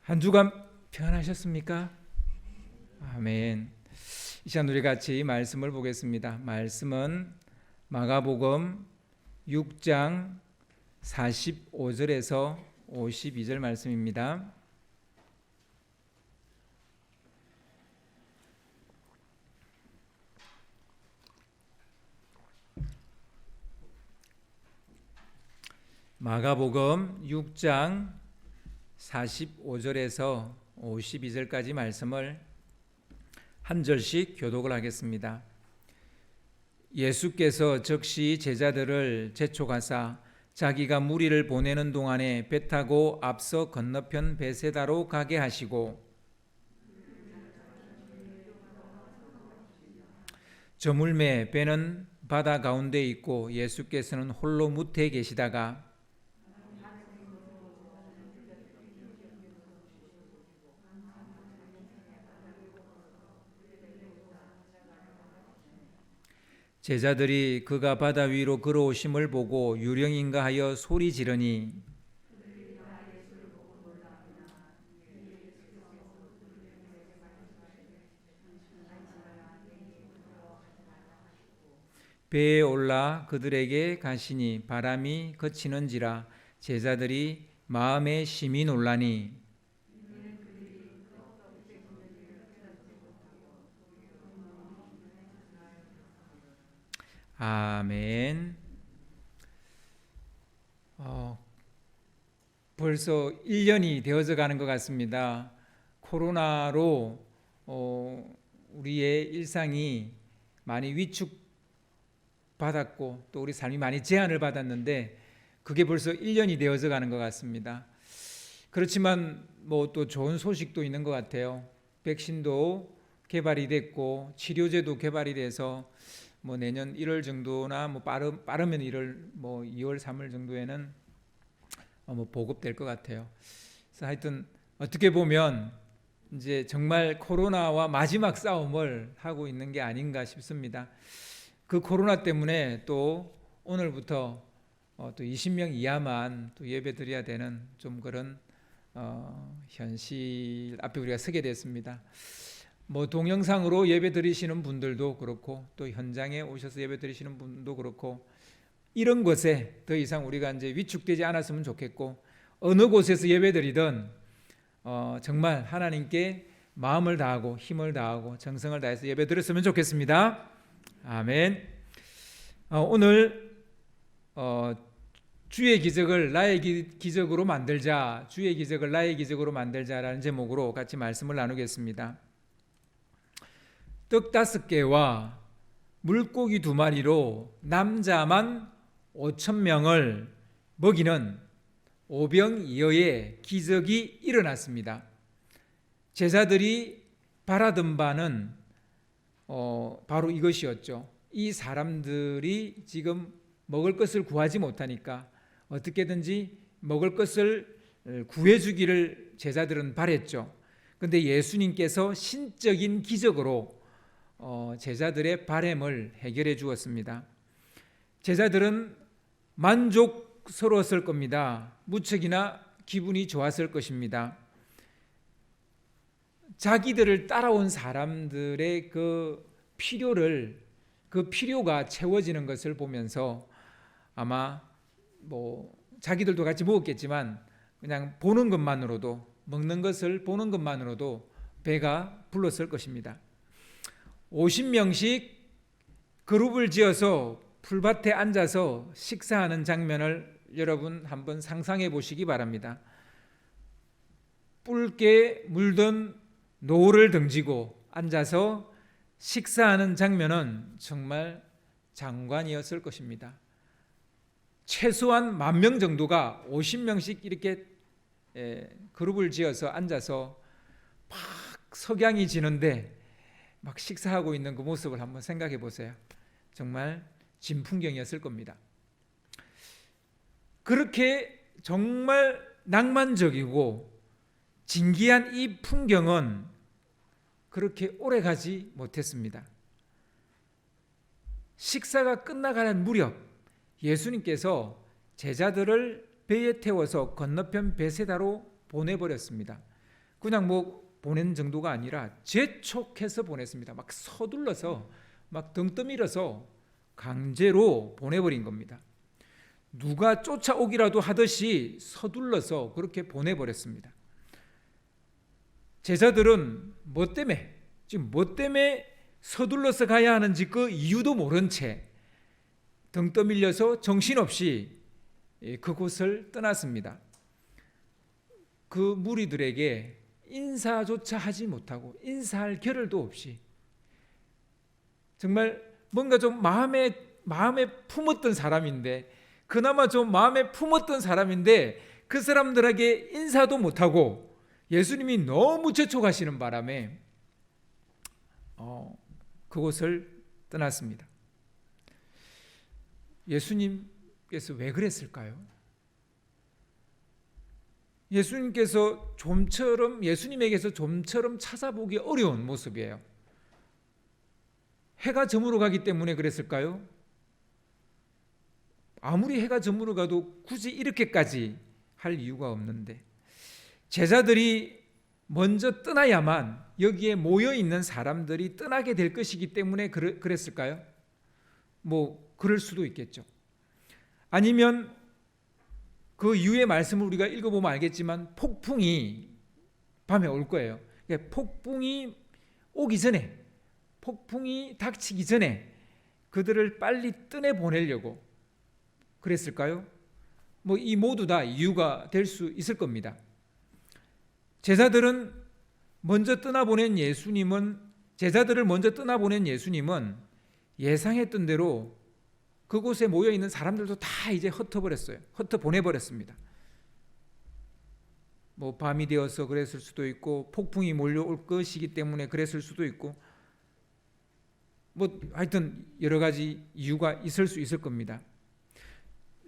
한 주간 평안하셨습니까? 아멘. 이 시간 우리 같이 말씀을 보겠습니다. 말씀은 마가복음 6장 45절에서 52절 말씀입니다. 마가복음 6장 45절에서 52절까지 말씀을 한 절씩 교독을 하겠습니다. 예수께서 즉시 제자들을 재촉하사 자기가 무리를 보내는 동안에 배 타고 앞서 건너편 베세다로 가게 하시고 저물매 배는 바다 가운데 있고 예수께서는 홀로 무태에 계시다가 제자들이 그가 바다 위로 걸어오심을 보고 유령인가 하여 소리 지르니 배에 올라 그들에게 가시니 바람이 그치는지라 제자들이 마음에 심히 놀라니 아멘. 벌써 1년이 되어져 가는 것 같습니다. 코로나로 우리의 일상이 많이 위축받았고 또 우리 삶이 많이 제한을 받았는데 그게 벌써 1년이 되어져 가는 것 같습니다. 그렇지만 뭐 또 좋은 소식도 있는 것 같아요. 백신도 개발이 됐고 치료제도 개발이 돼서 뭐 내년 1월 정도나 뭐 빠르면 1월 뭐 2월 3월 정도에는 뭐 보급될 것 같아요. 그래서 하여튼 어떻게 보면 이제 정말 코로나와 마지막 싸움을 하고 있는 게 아닌가 싶습니다. 그 코로나 때문에 또 오늘부터 또 20명 이하만 또 예배 드려야 되는 좀 그런 현실 앞에 우리가 서게 됐습니다. 뭐 동영상으로 예배 드리시는 분들도 그렇고 또 현장에 오셔서 예배 드리시는 분도 그렇고 이런 것에 더 이상 우리가 이제 위축되지 않았으면 좋겠고 어느 곳에서 예배 드리든 정말 하나님께 마음을 다하고 힘을 다하고 정성을 다해서 예배 드렸으면 좋겠습니다. 아멘. 오늘 주의 기적을 나의 기적으로 만들자, 주의 기적을 나의 기적으로 만들자라는 제목으로 같이 말씀을 나누겠습니다. 떡 5개와 물고기 2마리로 남자만 5,000명을 먹이는 오병이어의 기적이 일어났습니다. 제자들이 바라던 바는 바로 이것이었죠. 이 사람들이 지금 먹을 것을 구하지 못하니까 어떻게든지 먹을 것을 구해주기를 제자들은 바랬죠. 그런데 예수님께서 신적인 기적으로 제자들의 바램을 해결해 주었습니다. 제자들은 만족스러웠을 겁니다. 무척이나 기분이 좋았을 것입니다. 자기들을 따라온 사람들의 그 필요가 채워지는 것을 보면서 아마 뭐 자기들도 같이 먹었겠지만 그냥 보는 것만으로도 먹는 것을 보는 것만으로도 배가 불렀을 것입니다. 50명씩 그룹을 지어서 풀밭에 앉아서 식사하는 장면을 여러분 한번 상상해 보시기 바랍니다. 붉게 물든 노를 등지고 앉아서 식사하는 장면은 정말 장관이었을 것입니다. 최소한 10,000명 정도가 50명씩 이렇게 그룹을 지어서 앉아서 막 석양이 지는데 막 식사하고 있는 그 모습을 한번 생각해 보세요. 정말 진풍경이었을 겁니다. 그렇게 정말 낭만적이고 진기한 이 풍경은 그렇게 오래 가지 못했습니다. 식사가 끝나가는 무렵 예수님께서 제자들을 배에 태워서 건너편 베세다로 보내버렸습니다. 그냥 뭐 보낸 정도가 아니라 재촉해서 보냈습니다. 막 서둘러서 막 등 떠밀어서 강제로 보내버린 겁니다. 누가 쫓아오기라도 하듯이 서둘러서 그렇게 보내버렸습니다. 제자들은 뭐 때문에 서둘러서 가야 하는지 그 이유도 모른 채 등 떠밀려서 정신없이 그곳을 떠났습니다. 그 무리들에게 인사조차 하지 못하고 인사할 겨를도 없이 정말 뭔가 좀 마음에 품었던 사람인데, 그나마 좀 마음에 품었던 사람인데 그 사람들에게 인사도 못하고 예수님이 너무 재촉하시는 바람에 그곳을 떠났습니다. 예수님께서 왜 그랬을까요? 예수님에게서 좀처럼 찾아보기 어려운 모습이에요. 해가 저물어 가기 때문에 그랬을까요? 아무리 해가 저물어 가도 굳이 이렇게까지 할 이유가 없는데, 제자들이 먼저 떠나야만 여기에 모여 있는 사람들이 떠나게 될 것이기 때문에 그랬을까요? 뭐 그럴 수도 있겠죠. 아니면 그 이후의 말씀을 우리가 읽어보면 알겠지만 폭풍이 밤에 올 거예요. 폭풍이 오기 전에, 폭풍이 닥치기 전에 그들을 빨리 떠내보내려고 그랬을까요? 뭐 이 모두 다 이유가 될 수 있을 겁니다. 제자들을 먼저 떠나보낸 예수님은 예상했던 대로 그곳에 모여 있는 사람들도 다 이제 흩어보내버렸습니다. 뭐 밤이 되어서 그랬을 수도 있고, 폭풍이 몰려올 것이기 때문에 그랬을 수도 있고, 뭐 하여튼 여러 가지 이유가 있을 수 있을 겁니다.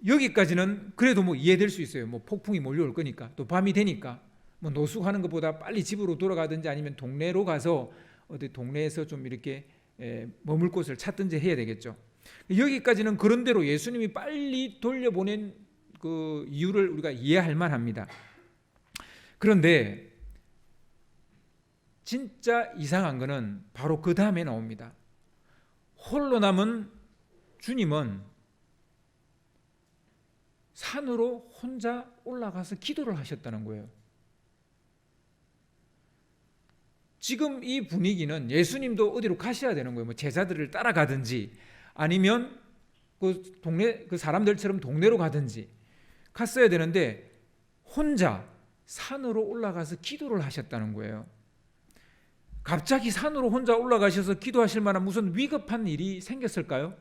여기까지는 그래도 뭐 이해될 수 있어요. 뭐 폭풍이 몰려올 거니까, 또 밤이 되니까 뭐 노숙하는 것보다 빨리 집으로 돌아가든지 아니면 동네로 가서 어디 동네에서 좀 이렇게 머물 곳을 찾든지 해야 되겠죠. 여기까지는 그런대로 예수님이 빨리 돌려보낸 그 이유를 우리가 이해할 만합니다. 그런데 진짜 이상한 것은 바로 그 다음에 나옵니다. 홀로 남은 주님은 산으로 혼자 올라가서 기도를 하셨다는 거예요. 지금 이 분위기는 예수님도 어디로 가셔야 되는 거예요. 뭐 제자들을 따라가든지 아니면 그 사람들처럼 동네로 가든지 갔어야 되는데 혼자 산으로 올라가서 기도를 하셨다는 거예요. 갑자기 산으로 혼자 올라가셔서 기도하실 만한 무슨 위급한 일이 생겼을까요?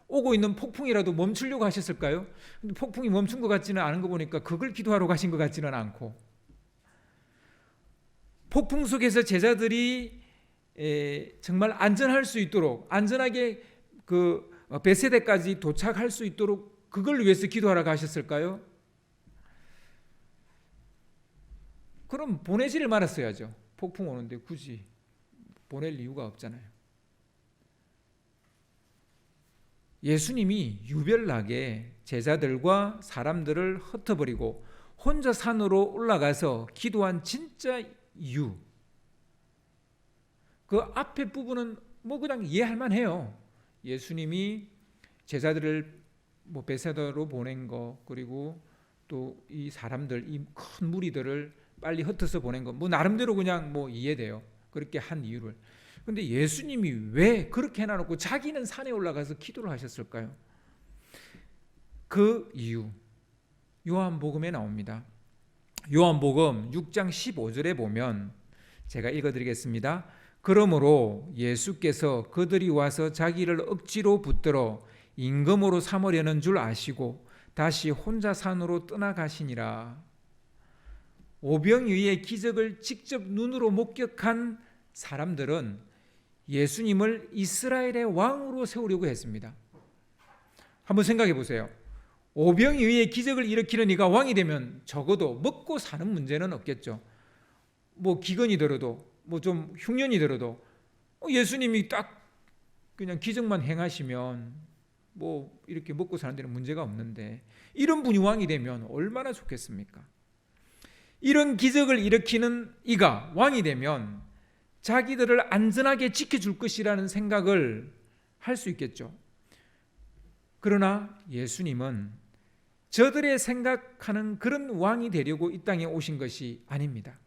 오고 있는 폭풍이라도 멈추려고 하셨을까요? 근데 폭풍이 멈춘 것 같지는 않은 거 보니까 그걸 기도하러 가신 것 같지는 않고, 폭풍 속에서 제자들이 정말 안전할 수 있도록, 안전하게 그 베세다까지 도착할 수 있도록 그걸 위해서 기도하러 가셨을까요? 그럼 보내지를 말았어야죠. 폭풍 오는데 굳이 보낼 이유가 없잖아요. 예수님이 유별나게 제자들과 사람들을 흩어버리고 혼자 산으로 올라가서 기도한 진짜 이유, 그 앞에 부분은 뭐 그냥 이해할 만해요. 예수님이 제자들을 뭐 베세다로 보낸 거, 그리고 또 이 사람들, 이 큰 무리들을 빨리 흩어서 보낸 거, 뭐 나름대로 그냥 뭐 이해돼요. 그렇게 한 이유를. 근데 예수님이 왜 그렇게 해놔놓고 자기는 산에 올라가서 기도를 하셨을까요? 그 이유, 요한복음에 나옵니다. 요한복음 6장 15절에 보면, 제가 읽어드리겠습니다. 그러므로 예수께서 그들이 와서 자기를 억지로 붙들어 임금으로 삼으려는 줄 아시고 다시 혼자 산으로 떠나가시니라. 오병이어의 기적을 직접 눈으로 목격한 사람들은 예수님을 이스라엘의 왕으로 세우려고 했습니다. 한번 생각해 보세요. 오병이어의 기적을 일으키는 이가 왕이 되면 적어도 먹고 사는 문제는 없겠죠. 뭐 기근이 들어도, 뭐 좀 흉년이 들어도 예수님이 딱 그냥 기적만 행하시면 뭐 이렇게 먹고 사는 데는 문제가 없는데, 이런 분이 왕이 되면 얼마나 좋겠습니까? 이런 기적을 일으키는 이가 왕이 되면 자기들을 안전하게 지켜줄 것이라는 생각을 할 수 있겠죠. 그러나 예수님은 저들의 생각하는 그런 왕이 되려고 이 땅에 오신 것이 아닙니다.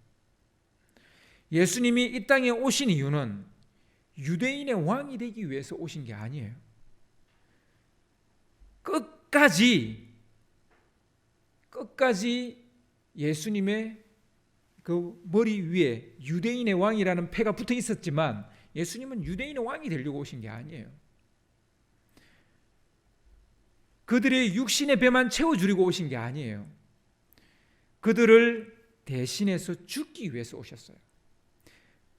예수님이 이 땅에 오신 이유는 유대인의 왕이 되기 위해서 오신 게 아니에요. 끝까지 예수님의 그 머리 위에 유대인의 왕이라는 패가 붙어 있었지만 예수님은 유대인의 왕이 되려고 오신 게 아니에요. 그들의 육신의 배만 채워주려고 오신 게 아니에요. 그들을 대신해서 죽기 위해서 오셨어요.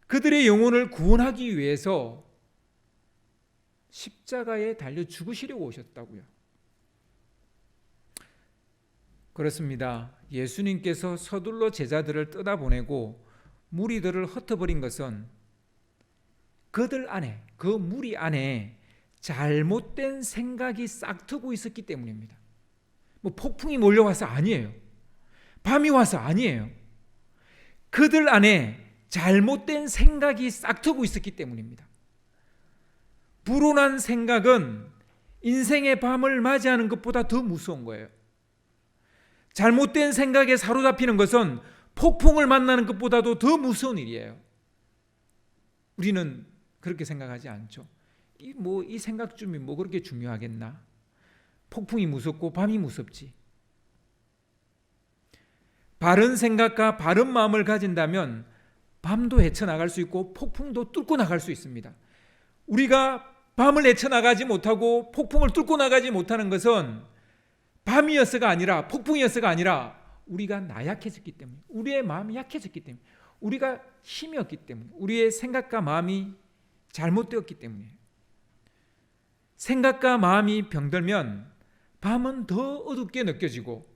그들의 영혼을 구원하기 위해서 십자가에 달려 죽으시려고 오셨다고요. 그렇습니다. 예수님께서 서둘러 제자들을 떠나보내고 무리들을 흩어버린 것은 그들 안에, 그 무리 안에 잘못된 생각이 싹트고 있었기 때문입니다. 뭐 폭풍이 몰려와서 아니에요. 밤이 와서 아니에요. 그들 안에 잘못된 생각이 싹트고 있었기 때문입니다. 불온한 생각은 인생의 밤을 맞이하는 것보다 더 무서운 거예요. 잘못된 생각에 사로잡히는 것은 폭풍을 만나는 것보다도 더 무서운 일이에요. 우리는 그렇게 생각하지 않죠. 이 생각쯤이 뭐 그렇게 중요하겠나? 폭풍이 무섭고 밤이 무섭지. 바른 생각과 바른 마음을 가진다면 밤도 헤쳐나갈 수 있고 폭풍도 뚫고 나갈 수 있습니다. 우리가 밤을 헤쳐나가지 못하고 폭풍을 뚫고 나가지 못하는 것은 밤이었어가 아니라 폭풍이었어가 아니라 우리가 나약해졌기 때문에, 우리의 마음이 약해졌기 때문에, 우리가 힘이 없기 때문에, 우리의 생각과 마음이 잘못되었기 때문이에요. 생각과 마음이 병들면 밤은 더 어둡게 느껴지고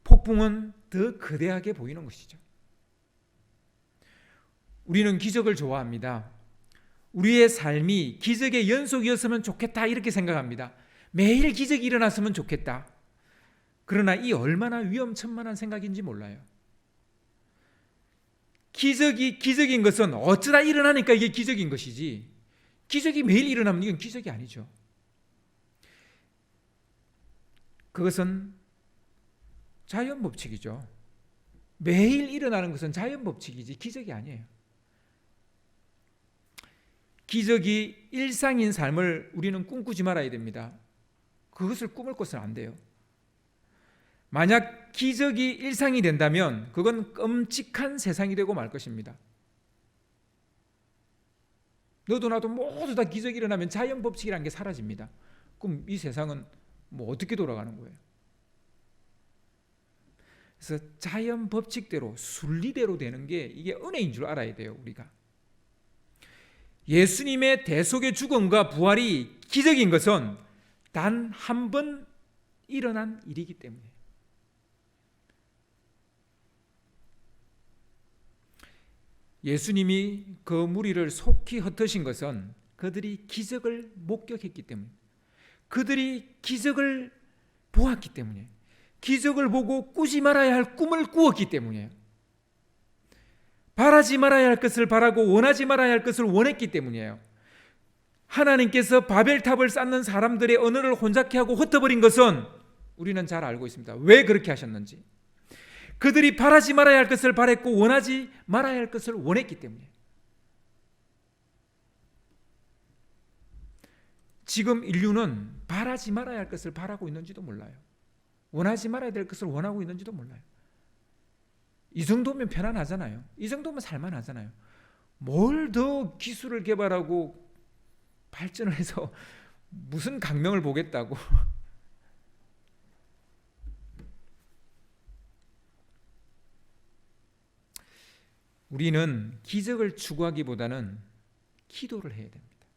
폭풍은 더 거대하게 보이는 것이죠. 우리는 기적을 좋아합니다. 우리의 삶이 기적의 연속이었으면 좋겠다 이렇게 생각합니다. 매일 기적이 일어났으면 좋겠다. 그러나 이 얼마나 위험천만한 생각인지 몰라요. 기적인 것은 어쩌다 일어나니까 이게 기적인 것이지, 기적이 매일 일어나면 이건 기적이 아니죠. 그것은 자연 법칙이죠. 매일 일어나는 것은 자연 법칙이지 기적이 아니에요. 기적이 일상인 삶을 우리는 꿈꾸지 말아야 됩니다. 그것을 꿈을 꿔서는 안 돼요. 만약 기적이 일상이 된다면 그건 끔찍한 세상이 되고 말 것입니다. 너도 나도 모두 다 기적이 일어나면 자연 법칙이라는 게 사라집니다. 그럼 이 세상은 뭐 어떻게 돌아가는 거예요? 그래서 자연 법칙대로 순리대로 되는 게 이게 은혜인 줄 알아야 돼요. 우리가 예수님의 대속의 죽음과 부활이 기적인 것은 단 한 번 일어난 일이기 때문에, 예수님이 그 무리를 속히 흩으신 것은 그들이 기적을 목격했기 때문에, 그들이 기적을 보았기 때문에, 기적을 보고 꾸지 말아야 할 꿈을 꾸었기 때문이에요. 바라지 말아야 할 것을 바라고 원하지 말아야 할 것을 원했기 때문이에요. 하나님께서 바벨탑을 쌓는 사람들의 언어를 혼잡케 하고 흩어버린 것은 우리는 잘 알고 있습니다. 왜 그렇게 하셨는지. 그들이 바라지 말아야 할 것을 바랬고 원하지 말아야 할 것을 원했기 때문에. 지금 인류는 바라지 말아야 할 것을 바라고 있는지도 몰라요. 원하지 말아야 될 것을 원하고 있는지도 몰라요. 이 정도면 편안하잖아요. 이 정도면 살만하잖아요. 뭘 더 기술을 개발하고 발전을 해서 무슨 강명을 보겠다고. 우리는 기적을 추구하기보다는 기도를 해야 됩니다.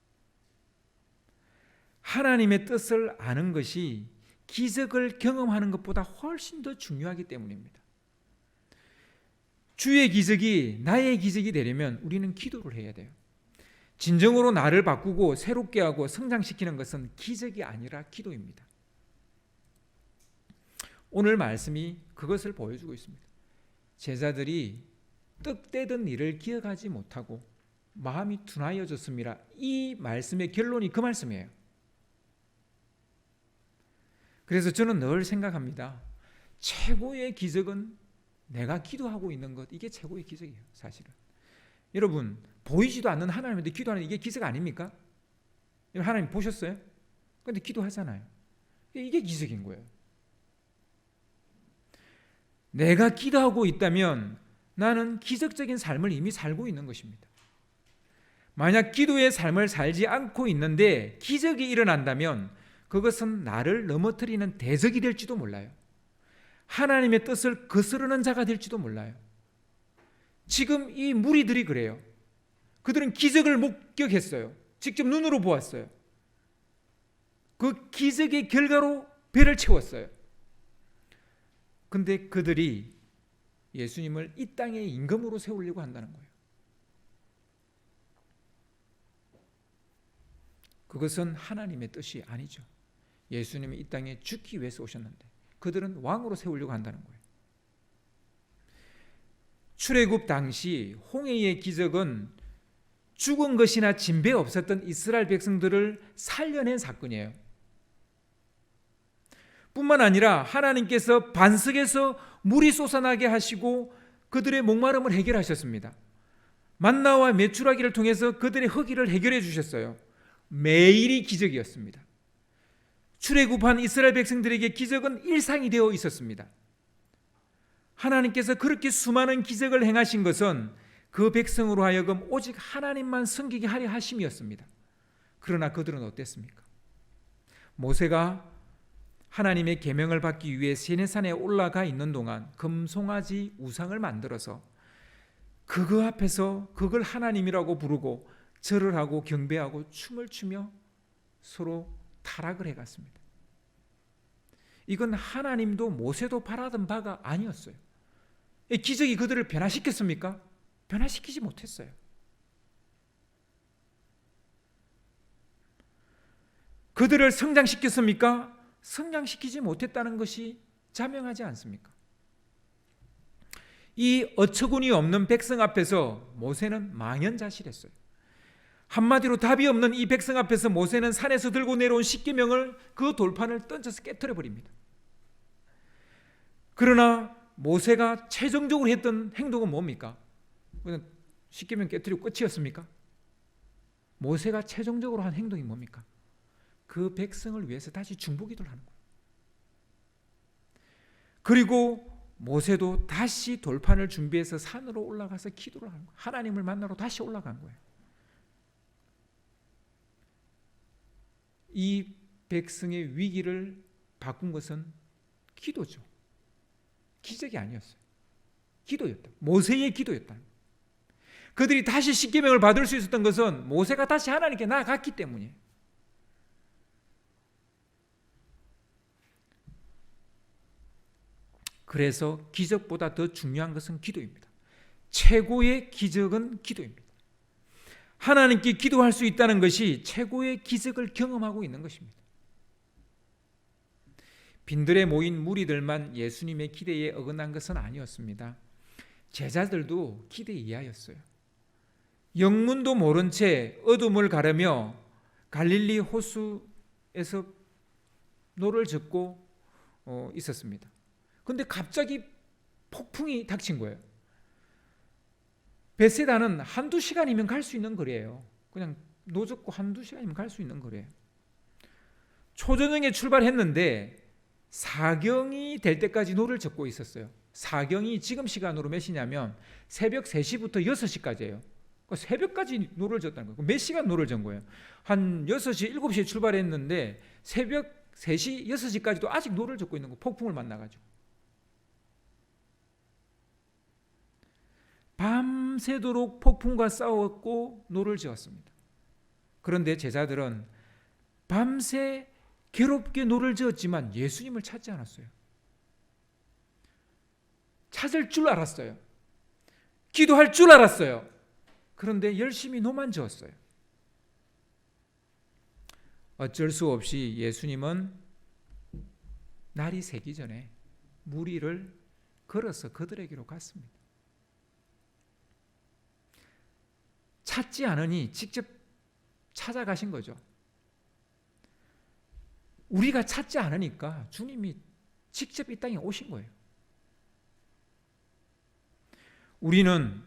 하나님의 뜻을 아는 것이 기적을 경험하는 것보다 훨씬 더 중요하기 때문입니다. 주의 기적이 나의 기적이 되려면 우리는 기도를 해야 돼요. 진정으로 나를 바꾸고 새롭게 하고 성장시키는 것은 기적이 아니라 기도입니다. 오늘 말씀이 그것을 보여주고 있습니다. 제자들이 떡 떼던 일을 기억하지 못하고 마음이 둔하여졌습니다. 이 말씀의 결론이 그 말씀이에요. 그래서 저는 늘 생각합니다. 최고의 기적은 내가 기도하고 있는 것, 이게 최고의 기적이에요. 사실은 여러분, 보이지도 않는 하나님한테 기도하는 이게 기적 아닙니까? 하나님 보셨어요? 그런데 기도하잖아요. 이게 기적인 거예요. 내가 기도하고 있다면 나는 기적적인 삶을 이미 살고 있는 것입니다. 만약 기도의 삶을 살지 않고 있는데 기적이 일어난다면 그것은 나를 넘어뜨리는 대적이 될지도 몰라요. 하나님의 뜻을 거스르는 자가 될지도 몰라요. 지금 이 무리들이 그래요. 그들은 기적을 목격했어요. 직접 눈으로 보았어요. 그 기적의 결과로 배를 채웠어요. 근데 그들이 예수님을 이 땅의 임금으로 세우려고 한다는 거예요. 그것은 하나님의 뜻이 아니죠. 예수님이 이 땅에 죽기 위해서 오셨는데 그들은 왕으로 세우려고 한다는 거예요. 출애굽 당시 홍해의 기적은 죽은 것이나 진배 없었던 이스라엘 백성들을 살려낸 사건이에요. 뿐만 아니라 하나님께서 반석에서 물이 솟아나게 하시고 그들의 목마름을 해결하셨습니다. 만나와 메추라기를 통해서 그들의 허기를 해결해 주셨어요. 매일이 기적이었습니다. 출애굽한 이스라엘 백성들에게 기적은 일상이 되어 있었습니다. 하나님께서 그렇게 수많은 기적을 행하신 것은 그 백성으로 하여금 오직 하나님만 섬기게 하려 하심이었습니다. 그러나 그들은 어땠습니까? 모세가 하나님의 계명을 받기 위해 시내산에 올라가 있는 동안 금송아지 우상을 만들어서 그거 앞에서 그걸 하나님이라고 부르고 절을 하고 경배하고 춤을 추며 서로 타락을 해갔습니다. 이건 하나님도 모세도 바라던 바가 아니었어요. 이 기적이 그들을 변화시켰습니까? 변화시키지 못했어요. 그들을 성장시켰습니까? 성장시키지 못했다는 것이 자명하지 않습니까? 이 어처구니 없는 백성 앞에서 모세는 망연자실했어요. 한마디로 답이 없는 이 백성 앞에서 모세는 산에서 들고 내려온 십계명을 그 돌판을 던져서 깨트려 버립니다. 그러나 모세가 최종적으로 했던 행동은 뭡니까? 그냥 십계명 깨트리고 끝이었습니까? 모세가 최종적으로 한 행동이 뭡니까? 그 백성을 위해서 다시 중보기도를 하는 거예요. 그리고 모세도 다시 돌판을 준비해서 산으로 올라가서 기도를 하는 거예요. 하나님을 만나러 다시 올라간 거예요. 이 백성의 위기를 바꾼 것은 기도죠. 기적이 아니었어요. 기도였다. 모세의 기도였다. 그들이 다시 십계명을 받을 수 있었던 것은 모세가 다시 하나님께 나아갔기 때문이에요. 그래서 기적보다 더 중요한 것은 기도입니다. 최고의 기적은 기도입니다. 하나님께 기도할 수 있다는 것이 최고의 기적을 경험하고 있는 것입니다. 빈들에 모인 무리들만 예수님의 기대에 어긋난 것은 아니었습니다. 제자들도 기대 이하였어요. 영문도 모른 채 어둠을 가르며 갈릴리 호수에서 노를 젓고 있었습니다. 그런데 갑자기 폭풍이 닥친 거예요. 베세다는 한두 시간이면 갈 수 있는 거리예요. 그냥 노 젓고 한두 시간이면 갈 수 있는 거리예요. 초저녁에 출발했는데 사경이 될 때까지 노를 젓고 있었어요. 사경이 지금 시간으로 몇 시냐면 새벽 3시부터 6시까지예요. 새벽까지 노를 젓다는 거예요. 몇 시간 노를 전 거예요. 한 6시, 7시에 출발했는데 새벽 3시, 6시까지도 아직 노를 젓고 있는 거예요. 폭풍을 만나가지고. 밤새도록 폭풍과 싸웠고 노를 지었습니다. 그런데 제자들은 밤새 괴롭게 노를 지었지만 예수님을 찾지 않았어요. 찾을 줄 알았어요. 기도할 줄 알았어요. 그런데 열심히 노만 지었어요. 어쩔 수 없이 예수님은 날이 새기 전에 무리를 걸어서 그들에게로 갔습니다. 찾지 않으니 직접 찾아가신 거죠. 우리가 찾지 않으니까 주님이 직접 이 땅에 오신 거예요. 우리는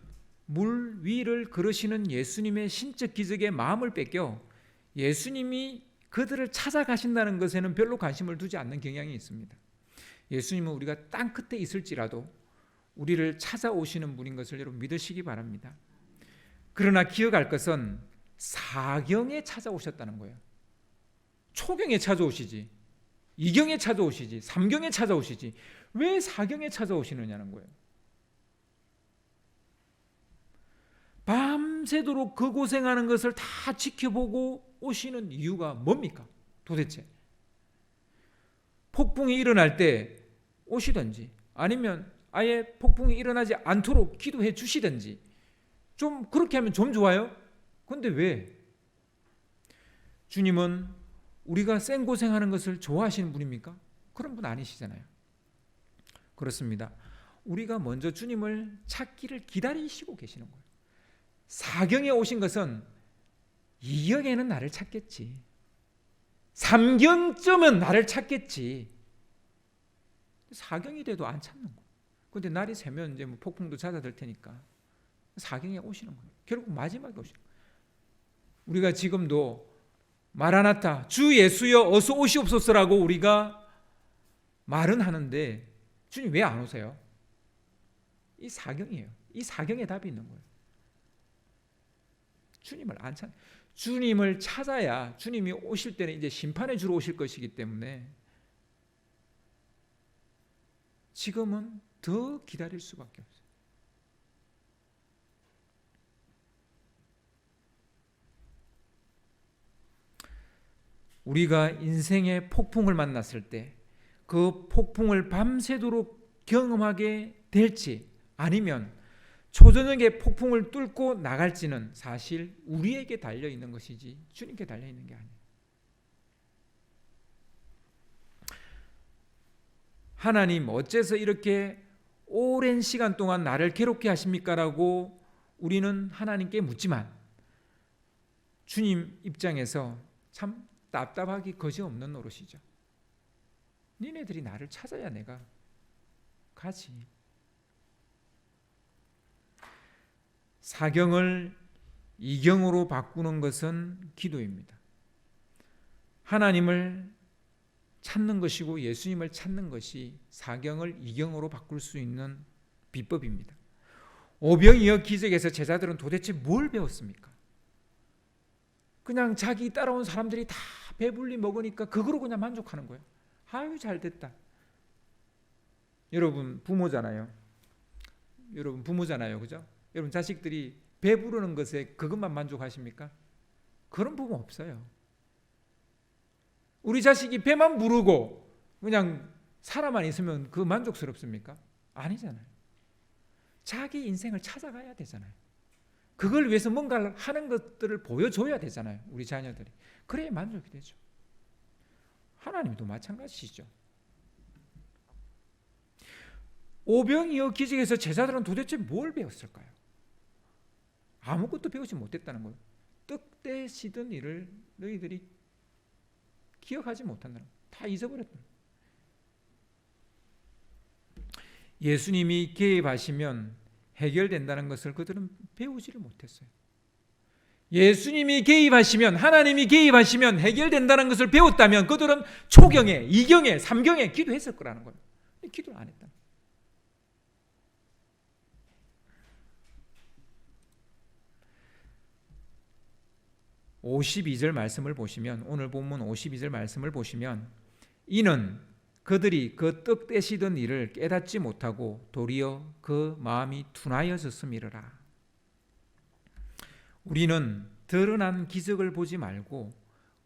물 위를 걸으시는 예수님의 신적 기적에 마음을 뺏겨 예수님이 그들을 찾아가신다는 것에는 별로 관심을 두지 않는 경향이 있습니다. 예수님은 우리가 땅 끝에 있을지라도 우리를 찾아오시는 분인 것을 여러분 믿으시기 바랍니다. 그러나 기억할 것은 사경에 찾아오셨다는 거예요. 초경에 찾아오시지, 이경에 찾아오시지, 삼경에 찾아오시지, 왜 사경에 찾아오시느냐는 거예요. 밤새도록 그 고생하는 것을 다 지켜보고 오시는 이유가 뭡니까? 도대체 폭풍이 일어날 때 오시든지 아니면 아예 폭풍이 일어나지 않도록 기도해 주시든지 좀 그렇게 하면 좀 좋아요. 그런데 왜? 주님은 우리가 생고생하는 것을 좋아하시는 분입니까? 그런 분 아니시잖아요. 그렇습니다. 우리가 먼저 주님을 찾기를 기다리시고 계시는 거예요. 사경에 오신 것은 이경에는 나를 찾겠지, 삼경쯤은 나를 찾겠지, 사경이 돼도 안 찾는 거예요. 그런데 날이 새면 이제 뭐 폭풍도 잦아들 테니까 사경에 오시는 거예요. 결국 마지막에 오시는 거예요. 우리가 지금도 마라나타, 주 예수여 어서 오시옵소서라고 우리가 말은 하는데 주님 왜 안 오세요? 이 사경이에요. 이 사경에 답이 있는 거예요. 주님을 안 찾, 주님을 찾아야 주님이 오실 때는 이제 심판해 주러 오실 것이기 때문에 지금은 더 기다릴 수밖에 없어요. 우리가 인생의 폭풍을 만났을 때 그 폭풍을 밤새도록 경험하게 될지 아니면 초저녁에 폭풍을 뚫고 나갈지는 사실 우리에게 달려있는 것이지 주님께 달려있는 게 아니에요. 하나님 어째서 이렇게 오랜 시간 동안 나를 괴롭게 하십니까? 라고 우리는 하나님께 묻지만 주님 입장에서 참 답답하기 거지없는 노릇이죠. 니네들이 나를 찾아야 내가 가지. 사경을 이경으로 바꾸는 것은 기도입니다. 하나님을 찾는 것이고 예수님을 찾는 것이 사경을 이경으로 바꿀 수 있는 비법입니다. 오병이어 기적에서 제자들은 도대체 뭘 배웠습니까? 그냥 자기 따라온 사람들이 다 배불리 먹으니까 그거로 그냥 만족하는 거예요. 아유 잘 됐다. 여러분 부모잖아요. 그죠? 여러분 자식들이 배부르는 것에 그것만 만족하십니까? 그런 부모 없어요. 우리 자식이 배만 부르고 그냥 살아만 있으면 그 만족스럽습니까? 아니잖아요. 자기 인생을 찾아가야 되잖아요. 그걸 위해서 뭔가를 하는 것들을 보여줘야 되잖아요. 우리 자녀들이. 그래야 만족이 되죠. 하나님도 마찬가지시죠. 오병이어 기적에서 제자들은 도대체 뭘 배웠을까요? 아무것도 배우지 못했다는 거예요. 떡 떼시던 일을 너희들이 기억하지 못한다는 거예요. 다 잊어버렸다. 예수님이 개입하시면 해결된다는 것을 그들은 배우지를 못했어요. 예수님이 개입하시면, 하나님이 개입하시면 해결된다는 것을 배웠다면 그들은 초경에, 이경에, 삼경에 기도했을 거라는 거예요. 기도를 안 했다. (52절) 말씀을 보시면, 오늘 본문 52절 말씀을 보시면, 이는 그들이 그 떡 떼시던 일을 깨닫지 못하고 도리어 그 마음이 둔하여졌음이러라. 우리는 드러난 기적을 보지 말고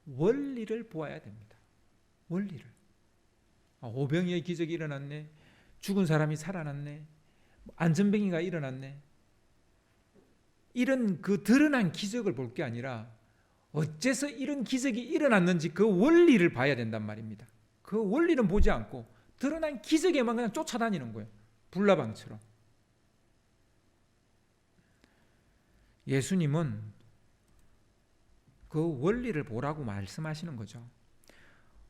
원리를 보아야 됩니다. 원리를. 오병이의 기적이 일어났네. 죽은 사람이 살아났네. 안전뱅이가 일어났네. 이런 그 드러난 기적을 볼 게 아니라 어째서 이런 기적이 일어났는지 그 원리를 봐야 된단 말입니다. 그 원리는 보지 않고 드러난 기적에만 그냥 쫓아다니는 거예요. 불나방처럼. 예수님은 그 원리를 보라고 말씀하시는 거죠.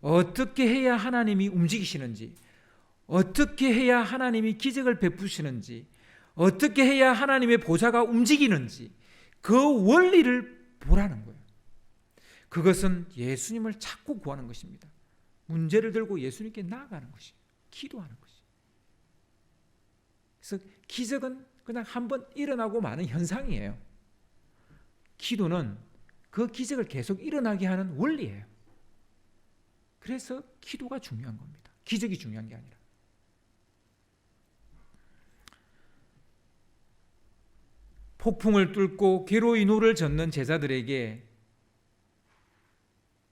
어떻게 해야 하나님이 움직이시는지, 어떻게 해야 하나님이 기적을 베푸시는지, 어떻게 해야 하나님의 보좌가 움직이는지 그 원리를 보라는 거예요. 그것은 예수님을 찾고 구하는 것입니다. 문제를 들고 예수님께 나아가는 것이에요. 기도하는 것이에요. 그래서 기적은 그냥 한번 일어나고 마는 현상이에요. 기도는 그 기적을 계속 일어나게 하는 원리예요. 그래서 기도가 중요한 겁니다. 기적이 중요한 게 아니라. 폭풍을 뚫고 괴로이 노를 젓는 제자들에게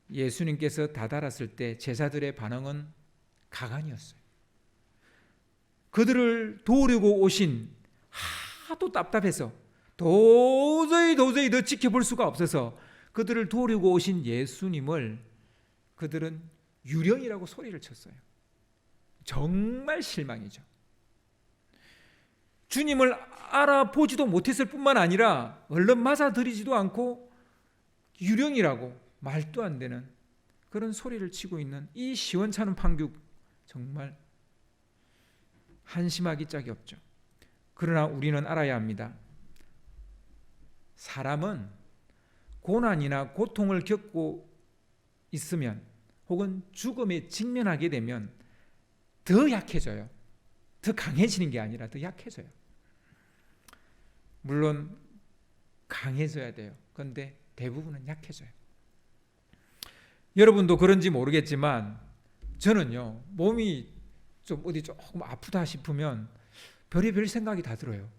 예수님께서 다다랐을 때 제자들의 반응은 가관이었어요. 그들을 도우려고 오신, 하도 답답해서 도저히 더 지켜볼 수가 없어서 그들을 도우려고 오신 예수님을 그들은 유령이라고 소리를 쳤어요. 정말 실망이죠. 주님을 알아보지도 못했을 뿐만 아니라 얼른 맞아들이지도 않고 유령이라고 말도 안 되는 그런 소리를 치고 있는 이 시원찮은 판결, 정말 한심하기 짝이 없죠. 그러나 우리는 알아야 합니다. 사람은 고난이나 고통을 겪고 있으면 혹은 죽음에 직면하게 되면 더 약해져요. 더 강해지는 게 아니라 더 약해져요. 물론 강해져야 돼요. 그런데 대부분은 약해져요. 여러분도 그런지 모르겠지만 저는요, 몸이 좀 어디 조금 아프다 싶으면 별의별 생각이 다 들어요.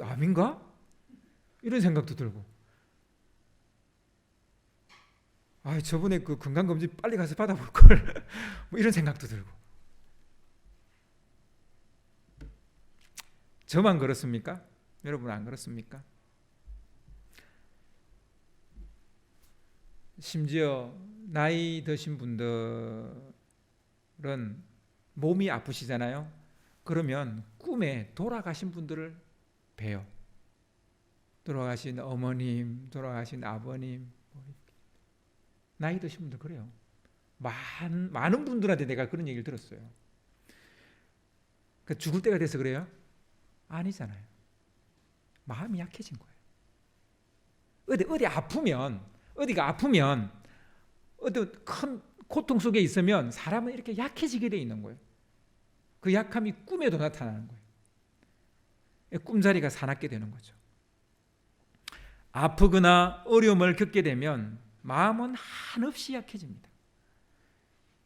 암인가? 이런 생각도 들고, 저번에 그 건강검진 빨리 가서 받아볼 걸 뭐 이런 생각도 들고. 저만 그렇습니까? 여러분 안 그렇습니까? 심지어 나이 드신 분들은 몸이 아프시잖아요. 그러면 꿈에 돌아가신 분들을 봬요. 돌아가신 어머님, 돌아가신 아버님, 나이 드신 분들 그래요. 많은 분들한테 내가 그런 얘기를 들었어요. 그러니까 죽을 때가 돼서 그래요? 아니잖아요. 마음이 약해진 거예요. 어디가 아프면 어떤 큰 고통 속에 있으면 사람은 이렇게 약해지게 돼 있는 거예요. 그 약함이 꿈에도 나타나는 거예요. 꿈자리가 사납게 되는 거죠. 아프거나 어려움을 겪게 되면 마음은 한없이 약해집니다.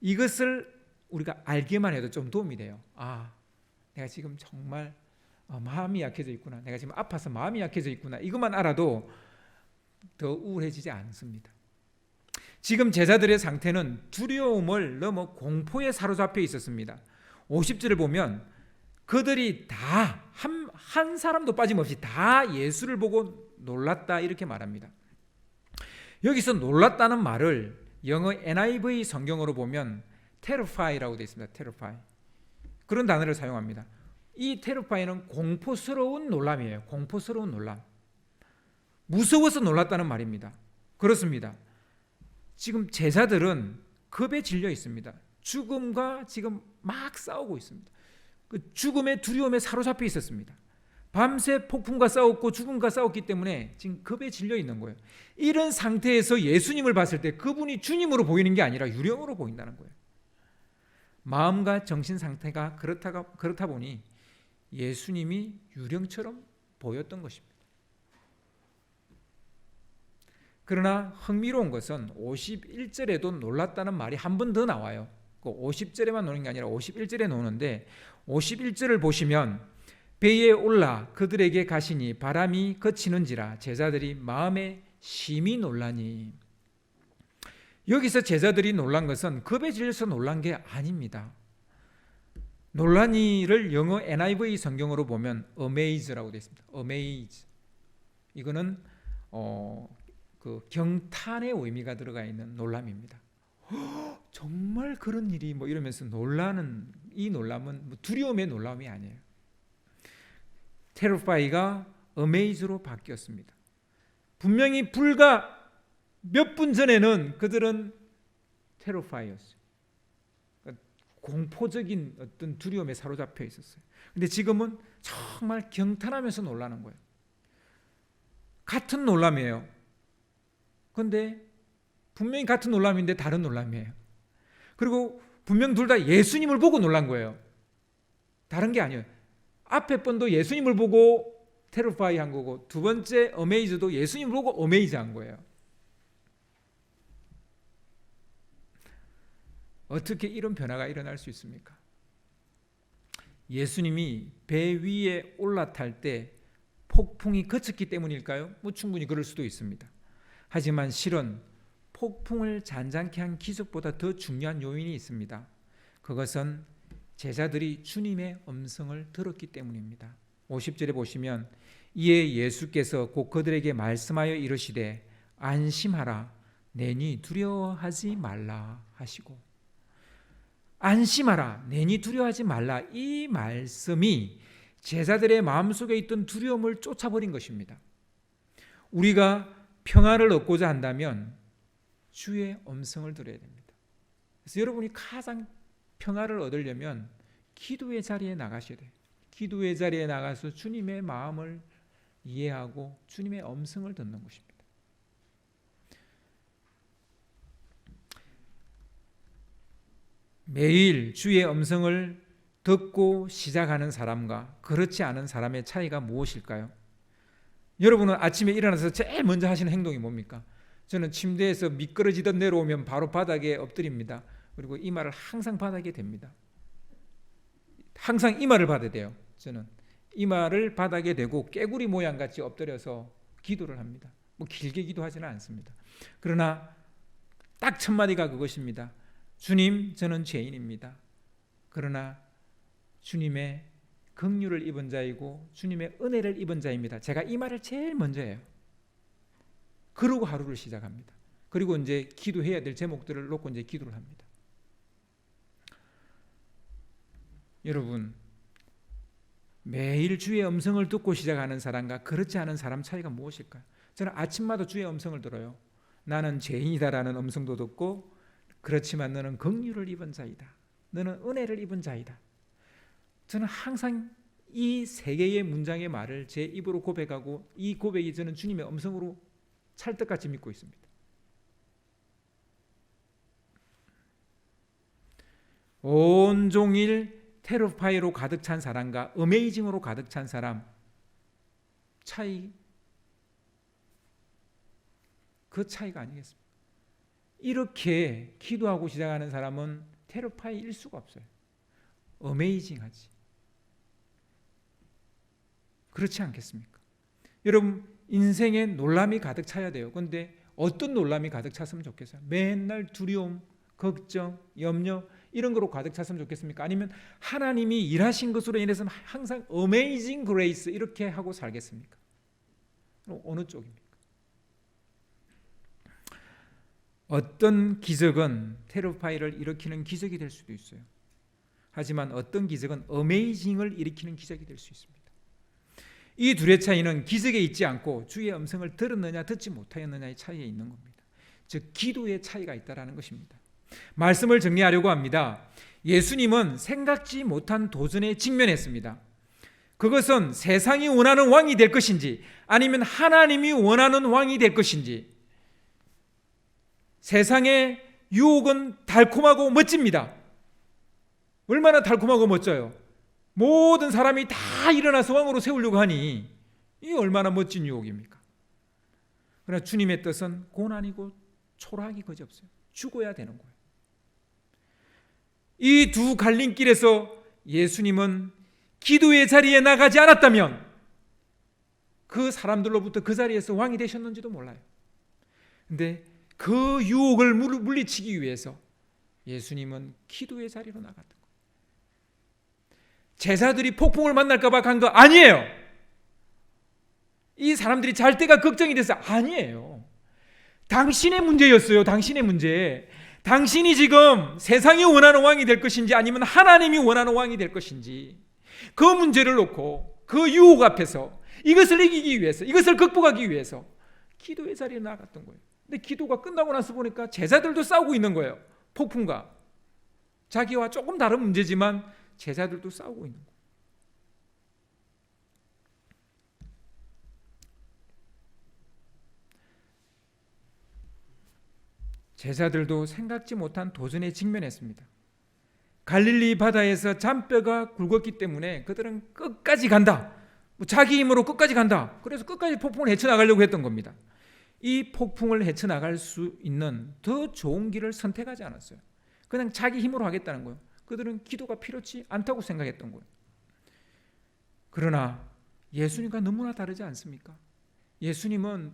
이것을 우리가 알기만 해도 좀 도움이 돼요. 내가 지금 정말 마음이 약해져 있구나. 내가 지금 아파서 마음이 약해져 있구나. 이것만 알아도 더 우울해지지 않습니다. 지금 제자들의 상태는 두려움을 넘어 공포에 사로잡혀 있었습니다. 50절을 보면 그들이 다 한 사람도 빠짐없이 다 예수를 보고 놀랐다 이렇게 말합니다. 여기서 놀랐다는 말을 영어 NIV 성경으로 보면 terrify라고 되어 있습니다. terrify. 그런 단어를 사용합니다. 이 terrify는 공포스러운 놀람이에요. 공포스러운 놀람. 무서워서 놀랐다는 말입니다. 그렇습니다. 지금 제자들은 겁에 질려 있습니다. 죽음과 지금 막 싸우고 있습니다. 그 죽음의 두려움에 사로잡혀 있었습니다. 밤새 폭풍과 싸웠고 죽음과 싸웠기 때문에 지금 겁에 질려 있는 거예요. 이런 상태에서 예수님을 봤을 때 그분이 주님으로 보이는 게 아니라 유령으로 보인다는 거예요. 마음과 정신 상태가 그렇다 보니 예수님이 유령처럼 보였던 것입니다. 그러나 흥미로운 것은 51절에도 놀랐다는 말이 한 번 더 나와요. 50절에만 노는 게 아니라 51절에 노는데 51절을 보시면 배에 올라 그들에게 가시니 바람이 그치는지라 제자들이 마음에 심히 놀라니. 여기서 제자들이 놀란 것은 겁에 질려서 놀란 게 아닙니다. 놀라니를 영어 NIV 성경으로 보면 amaze라고 되어 있습니다. amaze. 이거는 그 경탄의 의미가 들어가 있는 놀람입니다. 정말 그런 일이 이러면서 놀라는 이 놀람은 두려움의 놀람이 아니에요. terrify가 amaze로 바뀌었습니다. 분명히 불과 몇 분 전에는 그들은 테러파이였어요. 그러니까 공포적인 어떤 두려움에 사로잡혀 있었어요. 근데 지금은 정말 경탄하면서 놀라는 거예요. 같은 놀람이에요. 그런데 분명히 같은 놀람인데 다른 놀람이에요. 그리고 분명 둘 다 예수님을 보고 놀란 거예요. 다른 게 아니에요. 앞에 번도 예수님을 보고 테러파이 한 거고, 두 번째 어메이즈도 예수님을 보고 어메이즈 한 거예요. 어떻게 이런 변화가 일어날 수 있습니까? 예수님이 배 위에 올라탈 때 폭풍이 그쳤기 때문일까요? 충분히 그럴 수도 있습니다. 하지만 실은 폭풍을 잔잔케 한 기적보다 더 중요한 요인이 있습니다. 그것은 제자들이 주님의 음성을 들었기 때문입니다. 50절에 보시면 이에 예수께서 곧 그들에게 말씀하여 이르시되 안심하라 내니 두려워하지 말라 하시고, 안심하라 내니 두려워하지 말라, 이 말씀이 제자들의 마음속에 있던 두려움을 쫓아버린 것입니다. 우리가 평화를 얻고자 한다면 주의 음성을 들어야 됩니다. 그래서 여러분이 가장 평화를 얻으려면 기도의 자리에 나가셔야 돼요. 기도의 자리에 나가서 주님의 마음을 이해하고 주님의 음성을 듣는 것입니다. 매일 주의 음성을 듣고 시작하는 사람과 그렇지 않은 사람의 차이가 무엇일까요? 여러분은 아침에 일어나서 제일 먼저 하시는 행동이 뭡니까? 저는 침대에서 미끄러지듯 내려오면 바로 바닥에 엎드립니다. 그리고 이마를 항상 바닥에 댑니다. 항상 이마를 받아야 돼요. 저는 이마를 바닥에 대고 깨구리 모양같이 엎드려서 기도를 합니다. 길게 기도하지는 않습니다. 그러나 딱 첫 마디가 그것입니다. 주님, 저는 죄인입니다. 그러나 주님의 긍휼을 입은 자이고 주님의 은혜를 입은 자입니다. 제가 이 말을 제일 먼저 해요. 그러고 하루를 시작합니다. 그리고 이제 기도해야 될 제목들을 놓고 이제 기도를 합니다. 여러분, 매일 주의 음성을 듣고 시작하는 사람과 그렇지 않은 사람 차이가 무엇일까요? 저는 아침마다 주의 음성을 들어요. 나는 죄인이다라는 음성도 듣고, 그렇지만 너는 긍휼을 입은 자이다. 너는 은혜를 입은 자이다. 저는 항상 이 세 개의 문장의 말을 제 입으로 고백하고, 이 고백이 저는 주님의 음성으로 찰떡같이 믿고 있습니다. 온종일 테러파이로 가득 찬 사람과 어메이징으로 가득 찬 사람 차이, 그 차이가 아니겠습니까? 이렇게 기도하고 시작하는 사람은 테러파이일 수가 없어요. 어메이징하지. 그렇지 않겠습니까? 여러분, 인생에 놀람이 가득 차야 돼요. 그런데 어떤 놀람이 가득 찼으면 좋겠어요? 맨날 두려움, 걱정, 염려 이런 거로 가득 찼으면 좋겠습니까? 아니면 하나님이 일하신 것으로 인해서 항상 어메이징 그레이스 이렇게 하고 살겠습니까? 어느 쪽입니까? 어떤 기적은 테러파이를 일으키는 기적이 될 수도 있어요. 하지만 어떤 기적은 어메이징을 일으키는 기적이 될 수 있습니다. 이 둘의 차이는 기적에 있지 않고 주의 음성을 들었느냐 듣지 못하였느냐의 차이에 있는 겁니다. 즉 기도의 차이가 있다는 것입니다. 말씀을 정리하려고 합니다. 예수님은 생각지 못한 도전에 직면했습니다. 그것은 세상이 원하는 왕이 될 것인지 아니면 하나님이 원하는 왕이 될 것인지. 세상의 유혹은 달콤하고 멋집니다. 얼마나 달콤하고 멋져요. 모든 사람이 다 일어나서 왕으로 세우려고 하니 이게 얼마나 멋진 유혹입니까? 그러나 주님의 뜻은 고난이고 초라하기 그지없어요. 죽어야 되는 거예요. 이 두 갈림길에서 예수님은 기도의 자리에 나가지 않았다면 그 사람들로부터 그 자리에서 왕이 되셨는지도 몰라요. 그런데 그 유혹을 물리치기 위해서 예수님은 기도의 자리로 나갔던 거예요. 제자들이 폭풍을 만날까 봐 간 거 아니에요. 이 사람들이 잘 때가 걱정이 돼서 아니에요. 당신의 문제였어요. 당신의 문제. 당신이 지금 세상이 원하는 왕이 될 것인지 아니면 하나님이 원하는 왕이 될 것인지, 그 문제를 놓고 그 유혹 앞에서 이것을 이기기 위해서, 이것을 극복하기 위해서 기도의 자리에 나갔던 거예요. 근데 기도가 끝나고 나서 보니까 제자들도 싸우고 있는 거예요. 폭풍과. 자기와 조금 다른 문제지만 제자들도 싸우고 있는 거예요. 제자들도 생각지 못한 도전에 직면했습니다. 갈릴리 바다에서 잔뼈가 굵었기 때문에 그들은 끝까지 간다. 자기 힘으로 끝까지 간다. 그래서 끝까지 폭풍을 헤쳐나가려고 했던 겁니다. 이 폭풍을 헤쳐나갈 수 있는 더 좋은 길을 선택하지 않았어요. 그냥 자기 힘으로 하겠다는 거예요. 그들은 기도가 필요치 않다고 생각했던 거예요. 그러나 예수님과 너무나 다르지 않습니까? 예수님은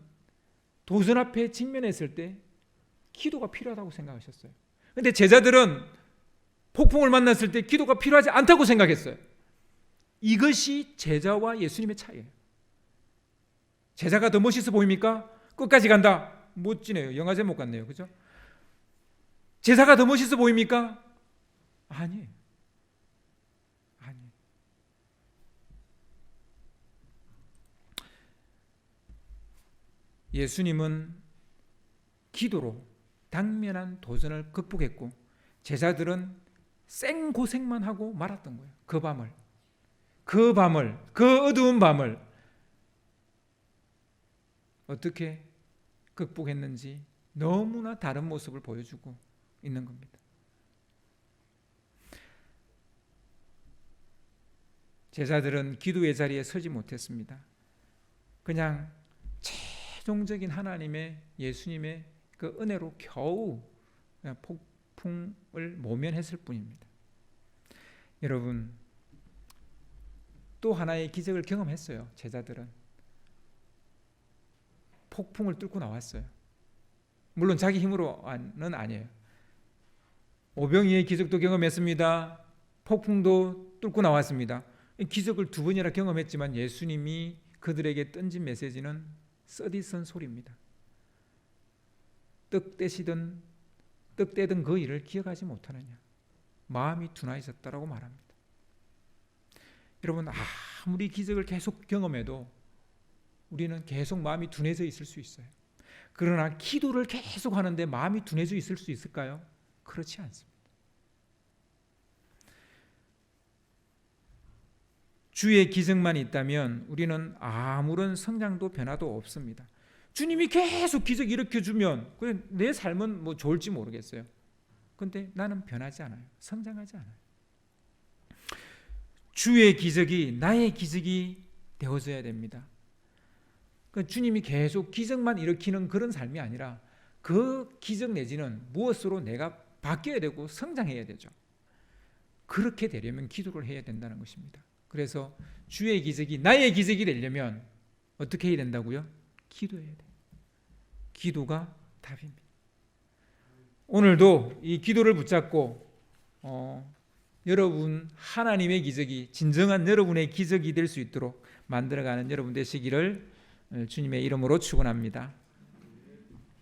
도전 앞에 직면했을 때 기도가 필요하다고 생각하셨어요. 그런데 제자들은 폭풍을 만났을 때 기도가 필요하지 않다고 생각했어요. 이것이 제자와 예수님의 차이예요. 제자가 더 멋있어 보입니까? 끝까지 간다. 멋지네요. 영화 제목 같네요. 그죠? 제자가 더 멋있어 보입니까? 아니에요. 아니에요. 예수님은 기도로 당면한 도전을 극복했고 제자들은 생고생만 하고 말았던 거예요. 그 어두운 밤을 어떻게 극복했는지 너무나 다른 모습을 보여주고 있는 겁니다. 제자들은 기도의 자리에 서지 못했습니다. 그냥 최종적인 하나님의 예수님의 그 은혜로 겨우 폭풍을 모면했을 뿐입니다. 여러분, 또 하나의 기적을 경험했어요. 제자들은 폭풍을 뚫고 나왔어요. 물론 자기 힘으로는 아니에요. 오병이의 기적도 경험했습니다. 폭풍도 뚫고 나왔습니다. 기적을 두 번이나 경험했지만 예수님이 그들에게 던진 메시지는 써디쓴 소리입니다. 떡 떼던 그 일을 기억하지 못하느냐, 마음이 둔하여졌다라고 말합니다. 여러분, 아무리 기적을 계속 경험해도 우리는 계속 마음이 둔해져 있을 수 있어요. 그러나 기도를 계속 하는데 마음이 둔해져 있을 수 있을까요? 그렇지 않습니다. 주의 기적만 있다면 우리는 아무런 성장도 변화도 없습니다. 주님이 계속 기적 일으켜주면 내 삶은 뭐 좋을지 모르겠어요. 그런데 나는 변하지 않아요. 성장하지 않아요. 주의 기적이 나의 기적이 되어져야 됩니다. 주님이 계속 기적만 일으키는 그런 삶이 아니라 그 기적 내지는 무엇으로 내가 바뀌어야 되고 성장해야 되죠. 그렇게 되려면 기도를 해야 된다는 것입니다. 그래서 주의 기적이 나의 기적이 되려면 어떻게 해야 된다고요? 기도해야 돼요. 기도가 답입니다. 오늘도 이 기도를 붙잡고 여러분 하나님의 기적이 진정한 여러분의 기적이 될 수 있도록 만들어가는 여러분 되시기를 주님의 이름으로 축원합니다.